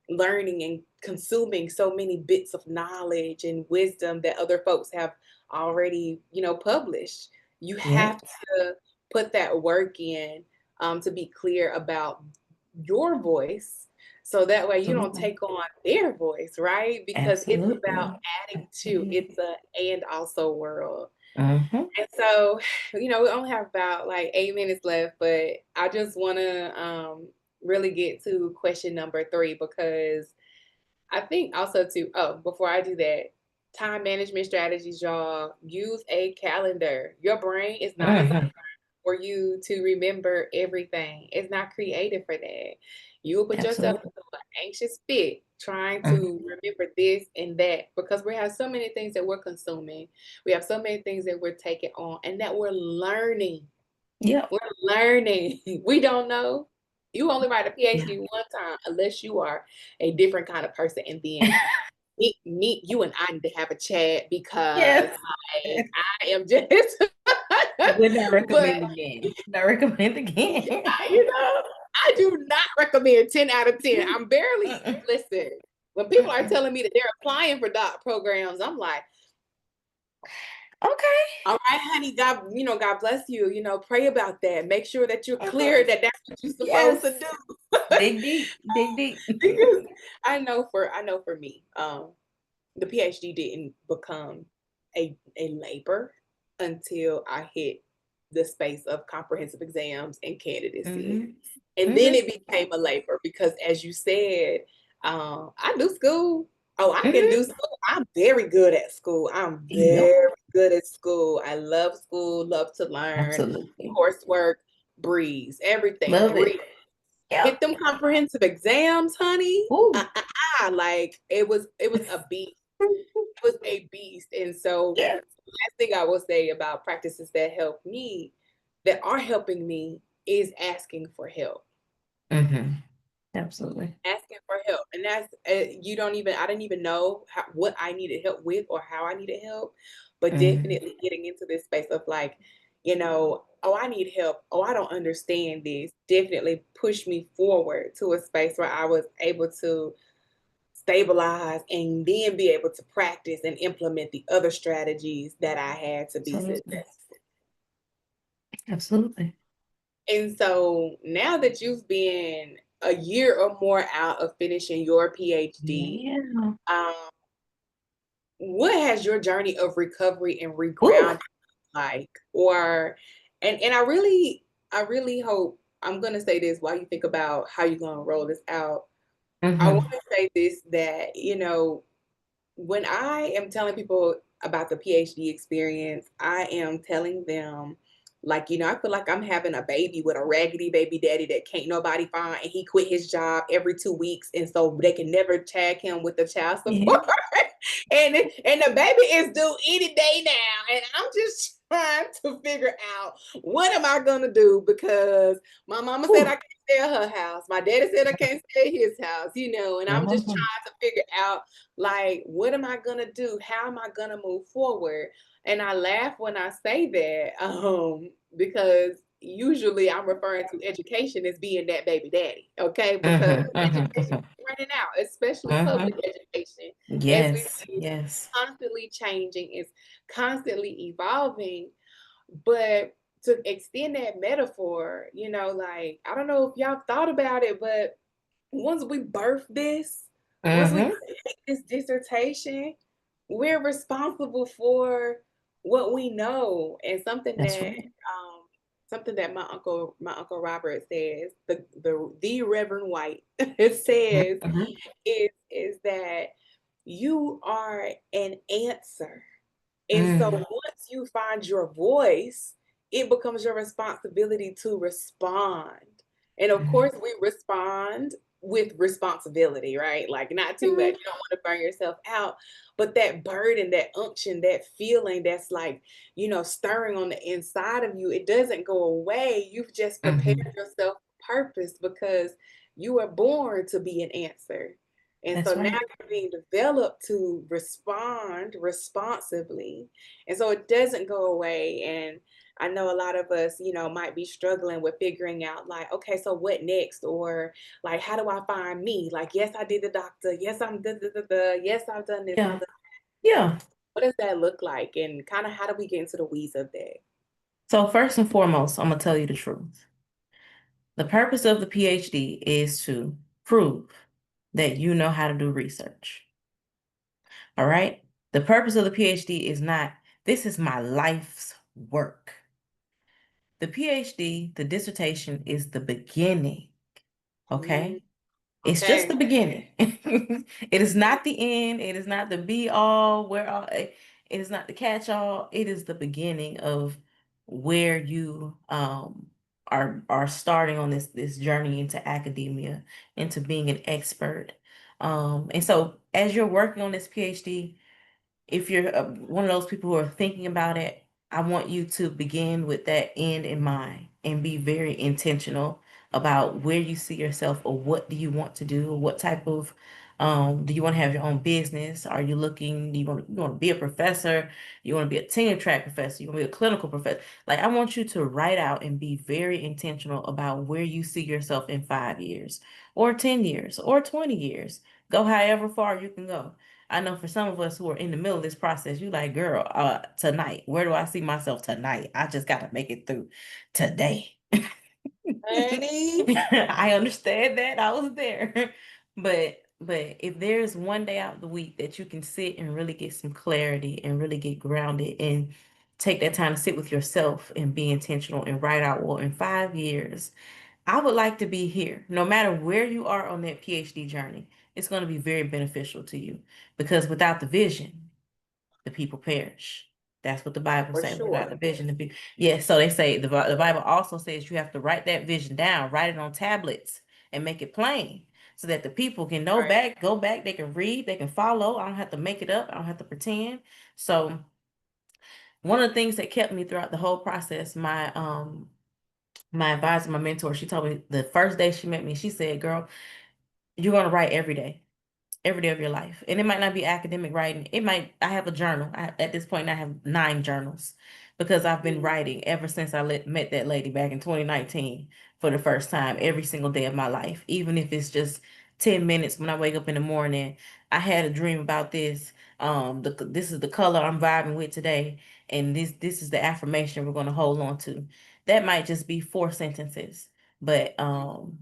learning and consuming so many bits of knowledge and wisdom that other folks have already, published. You have Yep. to put that work in, to be clear about your voice, so that way you don't Absolutely. take on their voice, right? Because it's about Absolutely. adding to, Absolutely. it's a and also world. Mm-hmm. And so, we only have about like 8 minutes left, but I just want to really get to question number 3, because I think also too, oh, before I do that, time management strategies, y'all. Use a calendar. Your brain is not designed Mm-hmm. for you to remember everything. It's not created for that. You will put yourself Absolutely. into an anxious fit trying Mm-hmm. to remember this and that, because we have so many things that we're consuming. We have so many things that we're taking on and that we're learning. Yep. We're learning. We don't know. You only write a Yeah. PhD one time unless you are a different kind of person. And then meet you, and I need to have a chat, because Yes. like, I am just Would not but recommend again. Not recommend again. you know, I do not recommend 10 out of 10. I'm barely, Mm-mm, listen, when people are mm-mm. telling me that they're applying for doc programs, I'm like, Okay. all right, honey, God, God bless you. Pray about that. Make sure that you're clear Mhm. that that's what you're supposed to Yes. do. Dig deep. Dig deep. Because I know for me, the PhD didn't become a labor until I hit the space of comprehensive exams and candidacy. Hmm. And then Hmm. it became a labor because, as you said, I do school. Oh, I can do Hmm. school. I'm very good at school. I'm Yep. very good at school. I love school, love to learn, Absolutely. coursework, breeze, everything, Love breeze. it. Hit Yep. them comprehensive exams, honey. Ooh. Like it was a beast. It was a beast. And so Yeah. last thing I will say about practices that help me, that are helping me, is asking for help. Hmm. Absolutely. Asking for help. And that's, you don't even, I didn't even know what I needed help with or how I needed help, but Hmm. definitely getting into this space of like, oh, I need help. Oh, I don't understand this. Definitely pushed me forward to a space where I was able to stabilize and then be able to practice and implement the other strategies that I had to be Absolutely. successful. Absolutely. And so now that you've been a year or more out of finishing your PhD, Yeah. um, what has your journey of recovery and Ooh. regrounding like? And I really hope, I'm gonna say this while you think about how you're gonna roll this out. I want Hmm. to say this, that when I am telling people about the PhD experience, I am telling them, like, I feel like I'm having a baby with a raggedy baby daddy that can't nobody find, and he quit his job every 2 weeks, and so they can never tag him with the child Yeah. support. and the baby is due any day now, and I'm just trying to figure out what am I gonna do, because my mama said I Ooh. can't stay at her house, my daddy said I can't stay at his house, and I'm just Mhm. trying to figure out, like, what am I gonna do? How am I gonna move forward? And I laugh when I say that, because usually I'm referring to education as being that baby daddy, okay? Because Mhm. Mhm. education Mhm. is running out, especially public Mhm. education, as we Yes. see, it's Yes. constantly changing, it's constantly evolving. But to extend that metaphor, like, I don't know if y'all thought about it, but once we birth this, once we Mhm. create this dissertation, we're responsible for what we know. And That's right. something that my uncle Robert says, the Reverend White, it says, Mhm. is that you are an answer. And so Mm. once you find your voice, it becomes your responsibility to respond. And of Mhm. course, we respond with responsibility, right? Like, not too much. Mhm. You don't want to burn yourself out. But that burden, that unction, that feeling that's like, stirring on the inside of you, it doesn't go away. You've just prepared Mhm. yourself for purpose, because you were born to be an answer. And so That's now right. you're being developed to respond responsibly. And so it doesn't go away. And I know a lot of us, might be struggling with figuring out, like, okay, so what next? Or like, how do I find me? Like, yes, I did the doctor. Yes, I'm da, da, da, da. Yes, I've done this. Yeah. Yeah. What does that look like? And kind of how do we get into the weeds of that? So first and foremost, I'm gonna tell you the truth. The purpose of the PhD is to prove that you know how to do research. All right? The purpose of the PhD is not, this is my life's work. The PhD, the dissertation, is the beginning. Mm, Okay? It's just okay. the beginning. It is not the end. It is not the be all, where all. It is not the catch all. It is the beginning of where you are starting on this journey into academia, into being an expert. And so as you're working on this PhD, if you're one of those people who are thinking about it, I want you to begin with that end in mind and be very intentional about where you see yourself or what do you want to do, what type of do you want to have your own business? Are you looking, you want to be a professor? You want to be a tenure track professor? You want to be a clinical professor? Like I want you to write out and be very intentional about where you see yourself in 5 years or 10 years or 20 years. Go however far you can go. I know for some of us who are in the middle of this process, you like, girl, tonight, where do I see myself tonight? I just got to make it through today. Honey. I understand that. I was there. But if there's one day out of the week that you can sit and really get some clarity and really get grounded and take that time to sit with yourself and be intentional and write out, well, in 5 years, I would like to be here. No matter where you are on that PhD journey, it's going to be very beneficial to you because without the vision, the people perish. That's what the Bible For says. Without sure. the vision, the people. Yes, so they say the Bible also says you have to write that vision down, write it on tablets, and make it plain so that the people can know Right. back, go back, they can read, they can follow. I don't have to make it up. I don't have to pretend. So one of the things that kept me throughout the whole process, my advisor, my mentor, she told me the first day she met me, she said, "Girl, you're gonna write every day of your life. And it might not be academic writing. I have a journal. At this point, I have 9 journals because I've been Mm, writing ever since met that lady back in 2019 for the first time every single day of my life. Even if it's just 10 minutes when I wake up in the morning, I had a dream about this. This is the color I'm vibing with today. And this is the affirmation we're going to hold on to. That might just be 4 sentences, but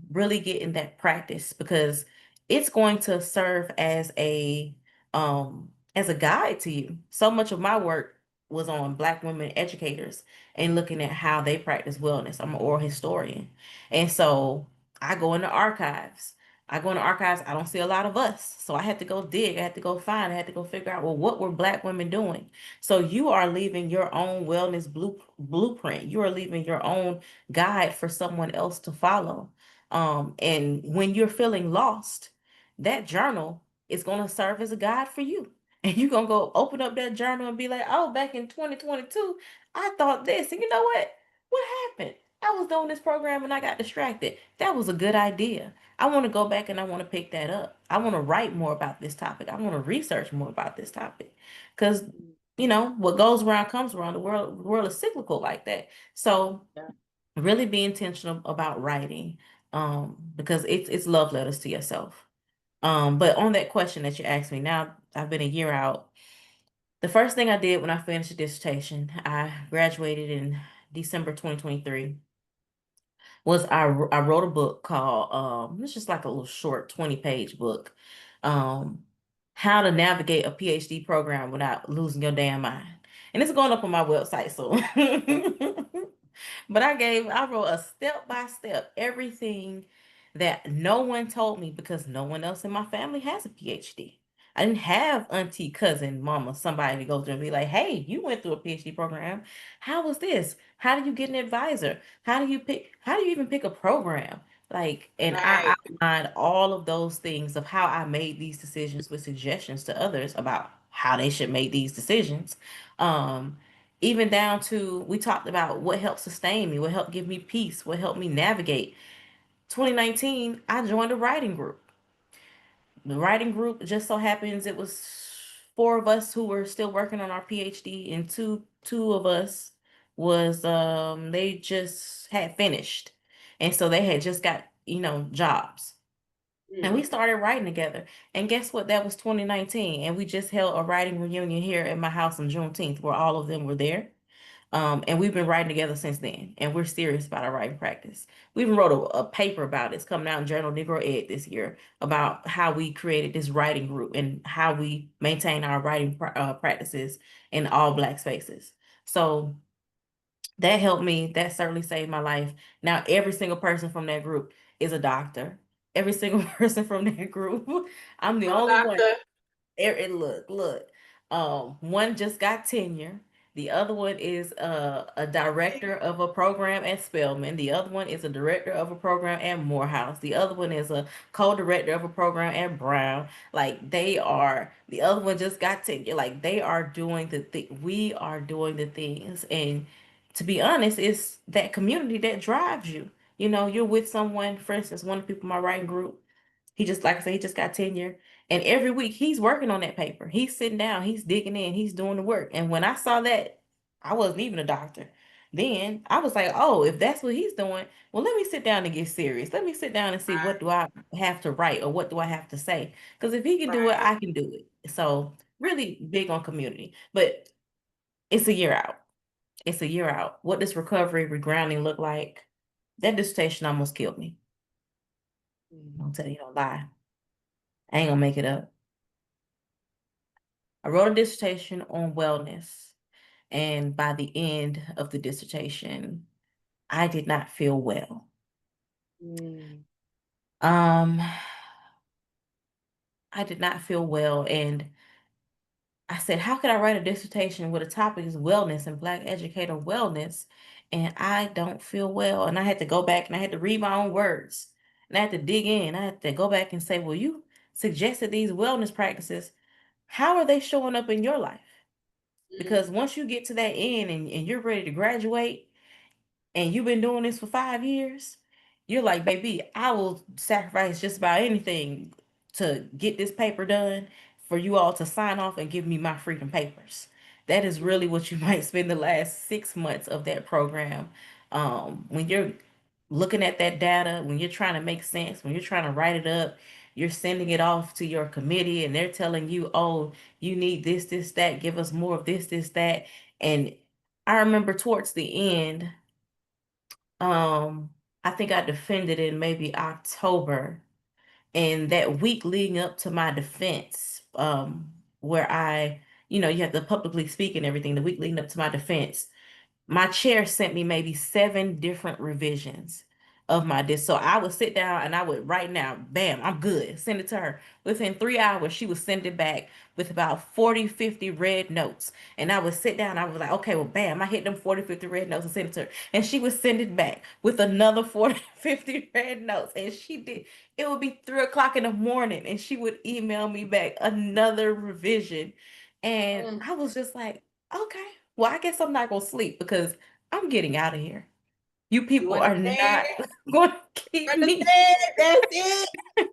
really getting that practice because it's going to serve as a guide to you. So much of my work was on Black women educators and looking at how they practice wellness. I'm an oral historian. And so I go into archives. I go into archives, I don't see a lot of us. So I had to go dig, I had to go find, I had to go figure out, well, what were Black women doing? So you are leaving your own wellness blueprint. You are leaving your own guide for someone else to follow. And when you're feeling lost, that journal is going to serve as a guide for you. And you're going to go open up that journal and be like, oh, back in 2022, I thought this. And you know what? What happened? I was doing this program and I got distracted. That was a good idea. I want to go back and I want to pick that up. I want to write more about this topic. I want to research more about this topic. Because, mm, what goes around comes around. The world is cyclical like that. So yeah. really be intentional about writing because it's love letters to yourself. But on that question that you asked me, now I've been a year out. The first thing I did when I finished the dissertation, I graduated in December 2023, was I wrote a book called it's just like a little short 20-page book. Um How to Navigate a PhD Program Without Losing Your Damn Mind. And it's going up on my website, so but I wrote a step by step everything that no one told me because no one else in my family has a PhD. I didn't have auntie, cousin, mama, somebody to go through and be like, hey, you went through a PhD program. How was this? How do you get an advisor? How do you even pick a program? Like, and I Right. outlined all of those things of how I made these decisions with suggestions to others about how they should make these decisions. Um, Even down to we talked about what helped sustain me, what helped give me peace, what helped me navigate. 2019, I joined a writing group. The writing group just so happens it was 4 of us who were still working on our PhD, and two of us was they just had finished, and so they had just got jobs. And we Mm, started writing together. And guess what? That was 2019. And we just held a writing reunion here at my house on Juneteenth where all of them were there. And we've been writing together since then, and we're serious about our writing practice. We even wrote a paper about it. It's coming out in Journal Negro Ed this year about how we created this writing group and how we maintain our writing practices in all Black spaces. So that helped me. That certainly saved my life. Now, every single person from that group is a doctor. Every single person from that group, I'm the oh, only one. doctor. Look. One just got tenure. The other one is a director of a program at Spelman. The other one is a director of a program at Morehouse. The other one is a co-director of a program at Brown. Like the other one just got tenure. Like they are doing we are doing the things. And to be honest, it's that community that drives you. you're with someone, for instance, one of the people in my writing group, he just, like I said, he just got tenure. And every week he's working on that paper. He's sitting down, he's digging in, he's doing the work. And when I saw that, I wasn't even a doctor. Then I was like, oh, if that's what he's doing, well, let me sit down and get serious. Let me sit down and see what do I have to write or what do I have to say. Because if he can do it, Right. I can do it. So really big on community. But it's a year out. It's a year out. What does recovery, regrounding look like? That dissertation almost killed me. Mm. I'll tell you no lie. I ain't gonna make it up. I wrote a dissertation on wellness, and by the end of the dissertation, I did not feel well. Mm. Um, I did not feel well, and I said, how could I write a dissertation where the topic is wellness and Black educator wellness, and I don't feel well? And I had to go back and I had to read my own words, and I had to dig in. I had to go back and say, well, you suggested these wellness practices. How are they showing up in your life? Mm. Because once you get to that end and you're ready to graduate and you've been doing this for 5 years, you're like, baby, I will sacrifice just about anything to get this paper done for you all to sign off and give me my freedom papers. That is Mm. really what you might spend the last 6 months of that program. When you're looking at that data, when you're trying to make sense, when you're trying to write it up, you're sending it off to your committee and they're telling you, oh, you need this, this, that, give us more of this, this, that. And I remember towards the end, um, I think I defended in maybe October. And that week leading up to my defense, where you have to publicly speak and everything, the week leading up to my defense, my chair sent me maybe 7 different revisions of my disc. So I would sit down and I would write now, bam, I'm good. Send it to her. Within 3 hours, she would send it back with about 40, 50 red notes. And I would sit down, I was like, okay, well, bam, I hit them 40, 50 red notes and send it to her. And she would send it back with another 40, 50 red notes. And she did, it would be 3 o'clock in the morning and she would email me back another revision. And Mm. I was just like, okay, well, I guess I'm not gonna sleep because I'm getting out of here. You You people are understand? not going to keep me. Understand? That's it.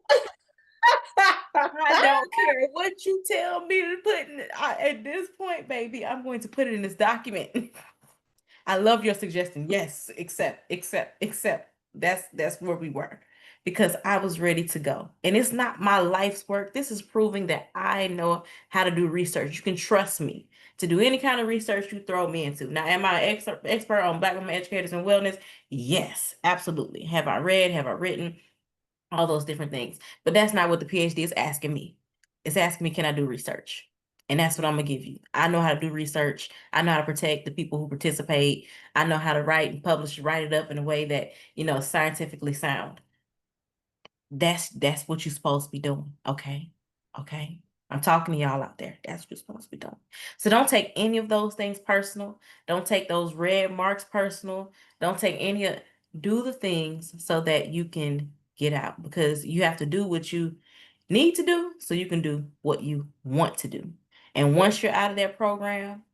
I don't care what you tell me to put in it. At this point, baby, I'm going to put it in this document. I love your suggestion. Yes, accept. That's where we were because I was ready to go. And it's not my life's work. This is proving that I know how to do research. You can trust me to do any kind of research you throw me into. Now, am I an expert on Black women educators and wellness? Yes, absolutely. Have I read? Have I written? All those different things. But that's not what the PhD is asking me. It's asking me, can I do research? And that's what I'm gonna give you. I know how to do research. I know how to protect the people who participate. I know how to write and publish, write it up in a way that, scientifically sound. That's what you're supposed to be doing. Okay. Okay. I'm talking to y'all out there. That's what you're supposed to be doing. So don't take any of those things personal. Don't take those red marks personal. Don't take any of do the things so that you can get out because you have to do what you need to do so you can do what you want to do. And once you're out of that program,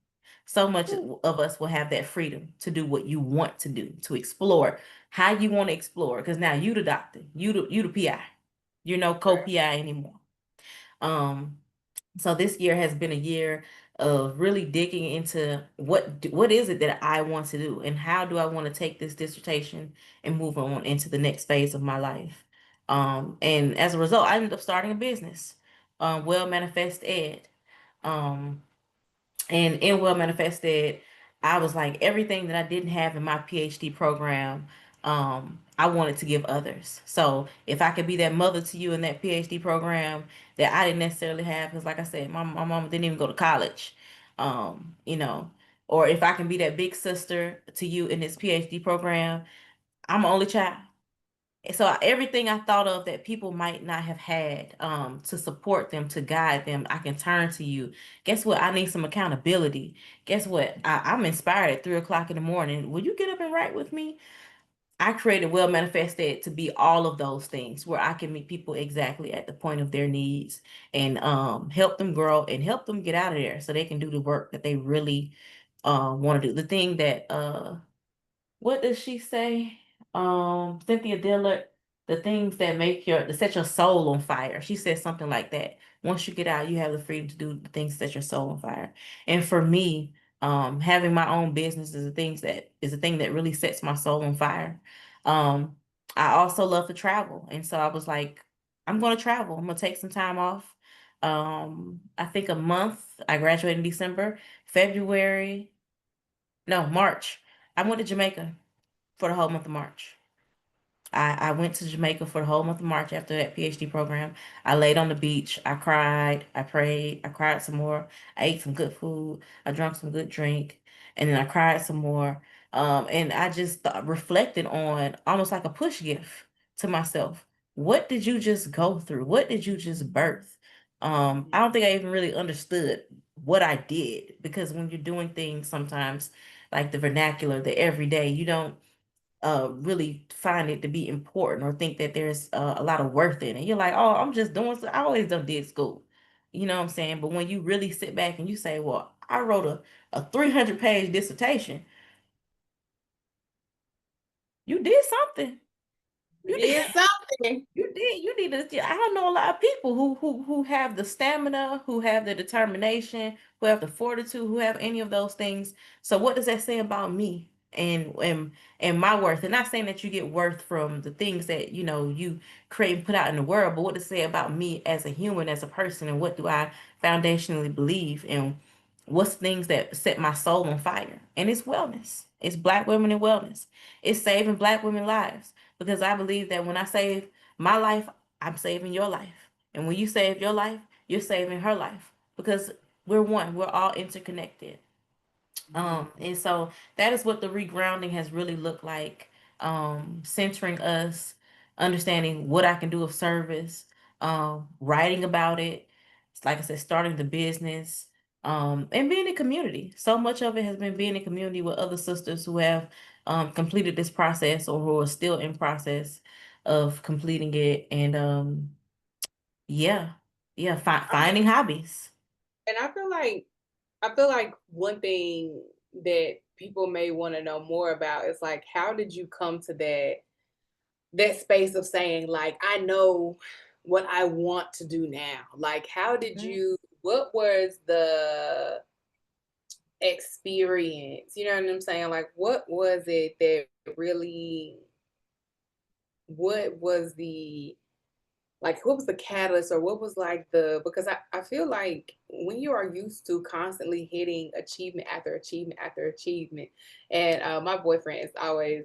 so much of us will have that freedom to do what you want to do, to explore how you want to explore. Because now you the doctor, you the PI. You're no Right. co-PI anymore. Um, so this year has been a year of really digging into what is it that I want to do and how do I want to take this dissertation and move on into the next phase of my life. And as a result, I ended up starting a business, Well Manifest Ed. Um, and in Well Manifested, I was like, everything that I didn't have in my PhD program, I wanted to give others. So if I could be that mother to you in that PhD program that I didn't necessarily have, because like I said, my mom didn't even go to college, um, you know, or if I can be that big sister to you in this PhD program, I'm an only child. So everything I thought of that people might not have had to support them, to guide them, I can turn to you. Guess what? I need some accountability. Guess what? I'm inspired at 3 o'clock in the morning. Will you get up and write with me? I created Well Manifested to be all of those things where I can meet people exactly at the point of their needs and help them grow and help them get out of there so they can do the work that they really want to do. The thing that what does she say? Cynthia Dillard, the things that that set your soul on fire. She said something like that. Once you get out, you have the freedom to do the things that set your soul on fire. And for me, having my own business is a thing that really sets my soul on fire. Um, I also love to travel, and so I was like, I'm going to travel. I'm going to take some time off. I think a month. I graduated in December, February, no, March. I went to Jamaica for the whole month of March. I went to Jamaica for the whole month of March after that PhD program. I laid on the beach. I cried. I prayed. I cried some more. I ate some good food. I drank some good drink. And then I cried some more. And I just reflected on almost like a push gift to myself. What did you just go through? What did you just birth? I don't think I even really understood what I did because when you're doing things sometimes like the vernacular, the everyday, you don't really find it to be important or think that there's a lot of worth in it. You're like, oh, I'm just doing so I always done did school. You know what I'm saying? But when you really sit back and you say, well, I wrote a 300-page dissertation, you did something. You You did. did something. You did. You need to. I don't know a lot of people who have the stamina, who have the determination, who have the fortitude, who have any of those things. So what does that say about me and my worth? And not saying that you get worth from the things that you create and put out in the world, but what does it say about me as a human, as a person, and what do I foundationally believe and what's things that set my soul on fire? And it's wellness. It's Black women in wellness. It's saving Black women lives because I believe that when I save my life, I'm saving your life. And when you save your life, you're saving her life because we're one. We're all interconnected. And so that is what the regrounding has really looked like. Centering us, understanding what I can do of service, writing about it. Like I said, starting the business, and being in community. So much of it has been being in community with other sisters who have completed this process or who are still in process of completing it. And yeah, yeah, finding hobbies. And I feel like one thing that people may want to know more about is like how did you come to that space of saying like I know what I want to do now? Like how did you what was the experience? You know what I'm saying? Like what was it that really what was the like what was the catalyst or what was like the because I feel like when you are used to constantly hitting achievement after achievement after achievement and my boyfriend is always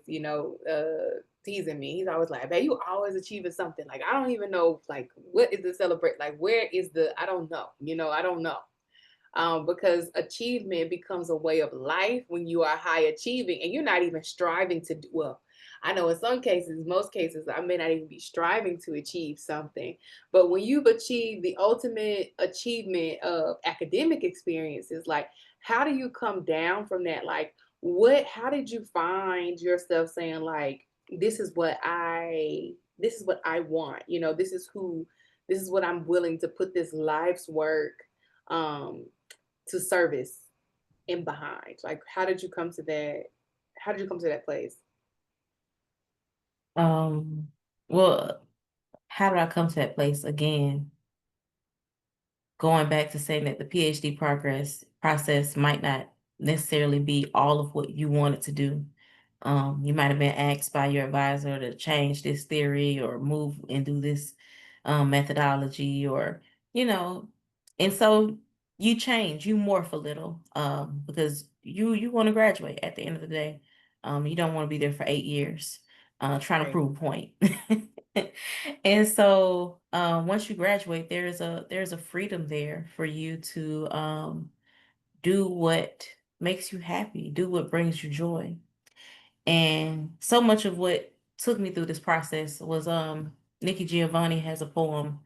teasing me. He's always like, "Babe, you always achieving something." Like I don't even know like what is the celebrate, like where is the I don't know, I don't know, because achievement becomes a way of life when you are high achieving and you're not even striving to do well. I know in some cases, most cases, I may not even be striving to achieve something. But when you've achieved the ultimate achievement of academic experiences, like how do you come down from that? Like, how did you find yourself saying, like, this is what I want, this is what I'm willing to put this life's work um, to service and behind? Like, how did you come to that? How did you come to that place? Um, well, how did I come to that place again? Going back to saying that the PhD progress process might not necessarily be all of what you wanted to do. You might have been asked by your advisor to change this theory or move and do this methodology or, you know, and so you change, you morph a little because you want to graduate at the end of the day. You don't want to be there for 8 years trying to Right. prove a point. And so once you graduate, there's a freedom there for you to do what makes you happy, do what brings you joy. And so much of what took me through this process was Nikki Giovanni has a poem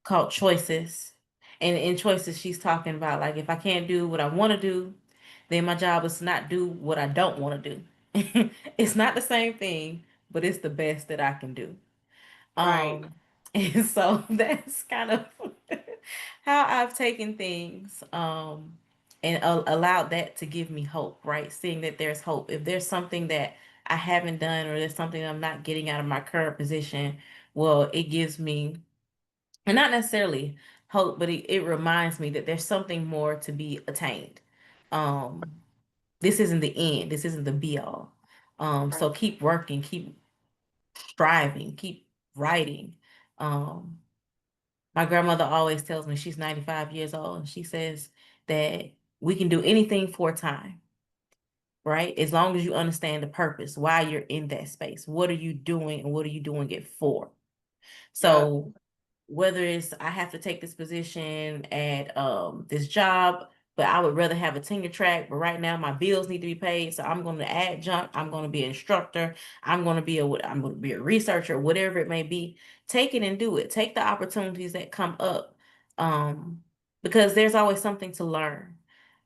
called Choices. And in Choices, she's talking about like if I can't do what I want to do, then my job is to not do what I don't want to do. It's not the same thing, but it's the best that I can do. Right. Um, and so that's kind of how I've taken things, and allowed that to give me hope, right? Seeing that there's hope. If there's something that I haven't done, or there's something I'm not getting out of my current position, well, it gives me, and not necessarily hope, but it reminds me that there's something more to be attained. Um, this isn't the end. This isn't the be all. Right. So keep working, keep striving, keep writing. Um, my grandmother always tells me, she's 95 years old, and she says that we can do anything for a time, right? As long as you understand the purpose, why you're in that space. What are you doing and what are you doing it for? Yep. So whether it's I have to take this position at this job, but I would rather have a tenure track, but right now my bills need to be paid. So I'm going to adjunct, I'm going to be an instructor, I'm going to be a researcher, whatever it may be. Take it and do it. Take the opportunities that come up. Because there's always something to learn.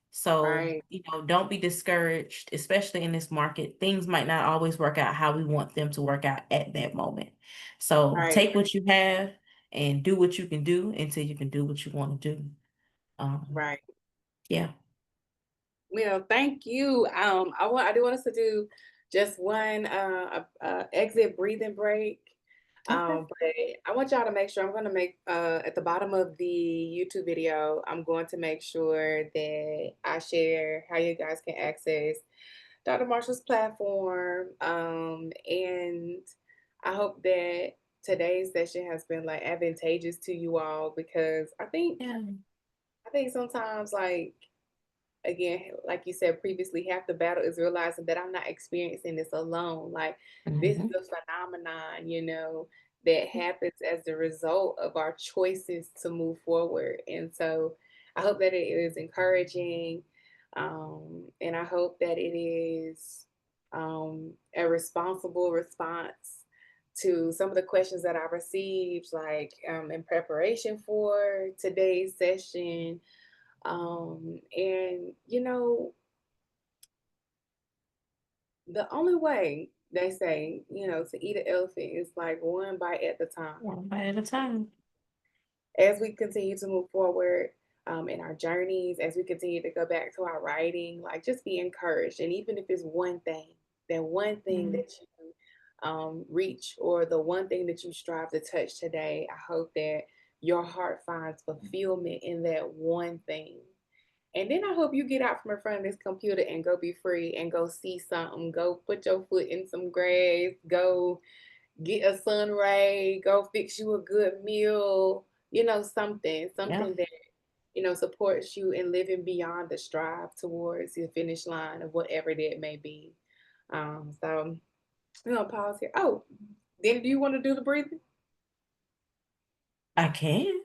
So, Right. don't be discouraged, especially in this market. Things might not always work out how we want them to work out at that moment. So Right. take what you have and do what you can do until you can do what you want to do. Um, Right. yeah. Well, thank you. I do want us to do just one exit breathing break. Okay. But I want y'all to make sure I'm going to make at the bottom of the YouTube video, I'm going to make sure that I share how you guys can access Dr. Marshall's platform. And I hope that today's session has been like advantageous to you all because Yeah. I think sometimes like again, like you said previously, half the battle is realizing that I'm not experiencing this alone. Like this is Hmm. a phenomenon, that happens as the result of our choices to move forward. And so I hope that it is encouraging. And I hope that it is a responsible response to some of the questions that I received, like in preparation for today's session and the only way they say, to eat an elephant is like one bite at the time. One bite at a time. As we continue to move forward in our journeys, as we continue to go back to our writing, like just be encouraged. And even if it's one thing, that one thing Mhm. that you reach or the one thing that you strive to touch today, I hope that your heart finds fulfillment in that one thing. And then I hope you get out from in front of this computer and go be free and go see something. Go put your foot in some grass. Go get a sun ray. Go fix you a good meal. Yeah. Something that, supports you in living beyond the strive towards the finish line of whatever that may be. So I'm going to pause here. Oh, then do you want to do the breathing? I can.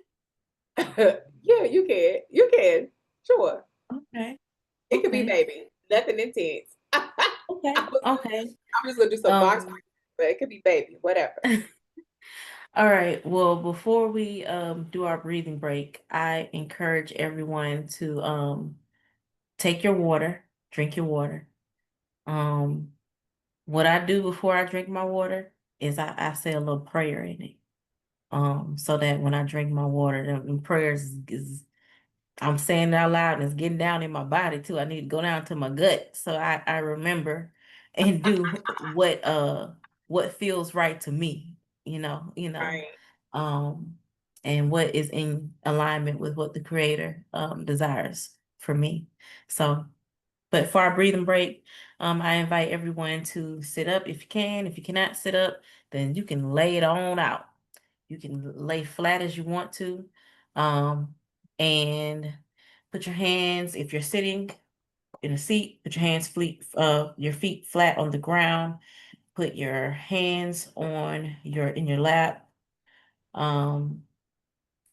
Yeah, you can. You can. Sure. Okay. It could be Okay. baby. Nothing intense. Okay. Okay. I'm just gonna do some box Um, breathing, but it could be baby, whatever. all right. Well, before we do our breathing break, I encourage everyone to take your water, drink your water. Um, what I do before I drink my water is I say a little prayer in it. So that when I drink my water, the prayers is I'm saying it out loud and it's getting down in my body too. I need to go down to my gut so I remember and do what feels right to me, Right. um, and what is in alignment with what the creator desires for me. So, but for our breathing break, I invite everyone to sit up if you can. If you cannot sit up, then you can lay it on out. You can lay flat as you want to. And put your hands, if you're sitting in a seat, put your feet flat on the ground. Put your hands in your lap, um,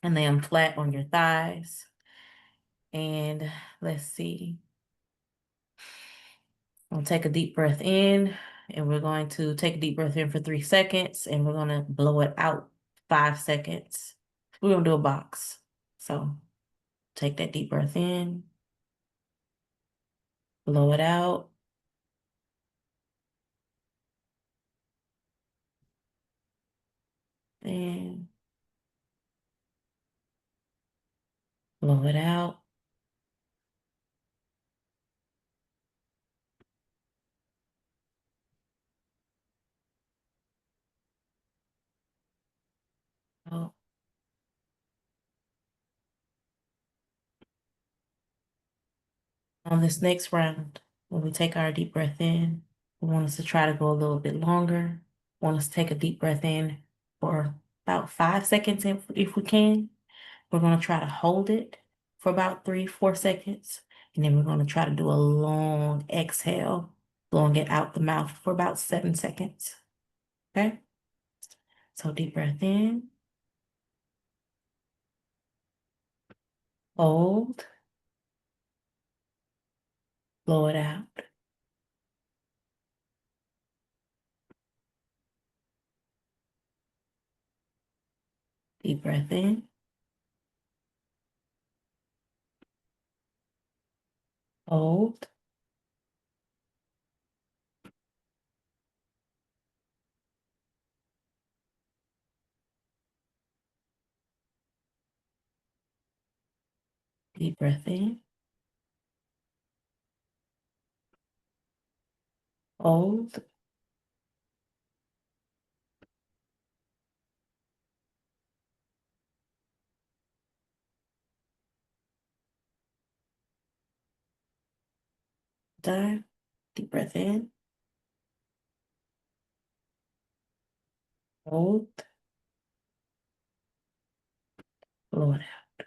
and then flat on your thighs. And let's see. We'll take a deep breath in, and we're going to take a deep breath in for 3 seconds, and we're going to blow it out 5 seconds. We're going to do a box. So take that deep breath in, blow it out, and blow it out. On this next round, when we take our deep breath in, we want us to try to go a little bit longer. Want us to take a deep breath in for about 5 seconds if we can. We're going to try to hold it for about 3, 4 seconds. And then we're going to try to do a long exhale, blowing it out the mouth for about 7 seconds. Okay? So deep breath in, hold, blow it out. Deep breath in, hold, deep breath in, hold, dive. Deep breath in, hold, blow it out.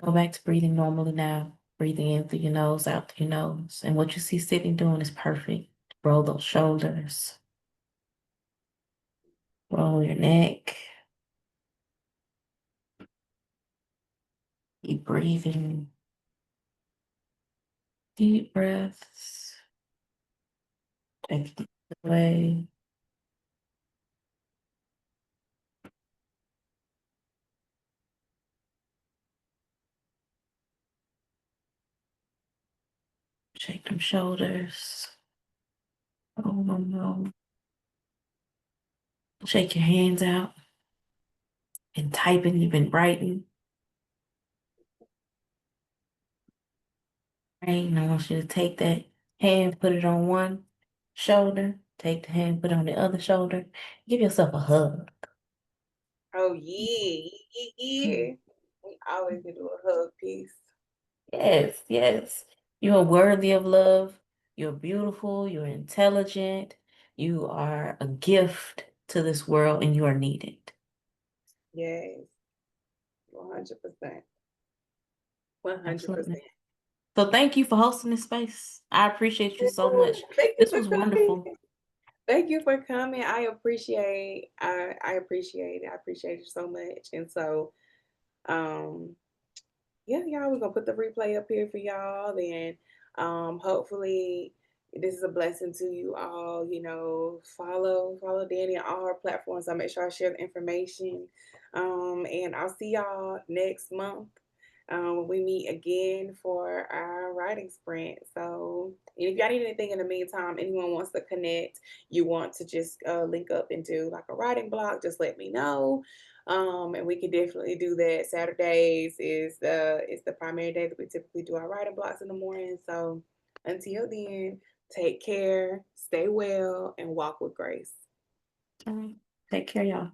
Go back to breathing normally now. Breathing in through your nose, out through your nose. And what you see sitting doing is perfect. Roll those shoulders, roll your neck. Keep breathing. Deep breaths. Take it away. Shake them shoulders. Oh, no, no. Shake your hands out. Been typing, you've been writing. Right? And I want you to take that hand, put it on one shoulder. Take the hand, put it on the other shoulder. Give yourself a hug. Oh yeah, yeah, yeah. We always can do a hug piece. Yes, yes. You are worthy of love. You're beautiful. You're intelligent. You are a gift to this world and you are needed. Yes, 100%. 100%. Absolutely. So thank you for hosting this space. I appreciate you so much. Thank you This for was coming. wonderful. Thank you for coming. I appreciate it. I appreciate you so much. And so um yeah, y'all, we're gonna put the replay up here for y'all. And hopefully this is a blessing to you all. Follow Danie on all her platforms. I'll make sure I share the information. And I'll see y'all next month when we meet again for our writing sprint. So, and if y'all need anything in the meantime, anyone wants to connect, you want to just link up and do like a writing block, just let me know. And we can definitely do that. Saturdays is the primary day that we typically do our writing blocks in the morning. So until then, take care, stay well, and walk with grace. All right. Take care, y'all.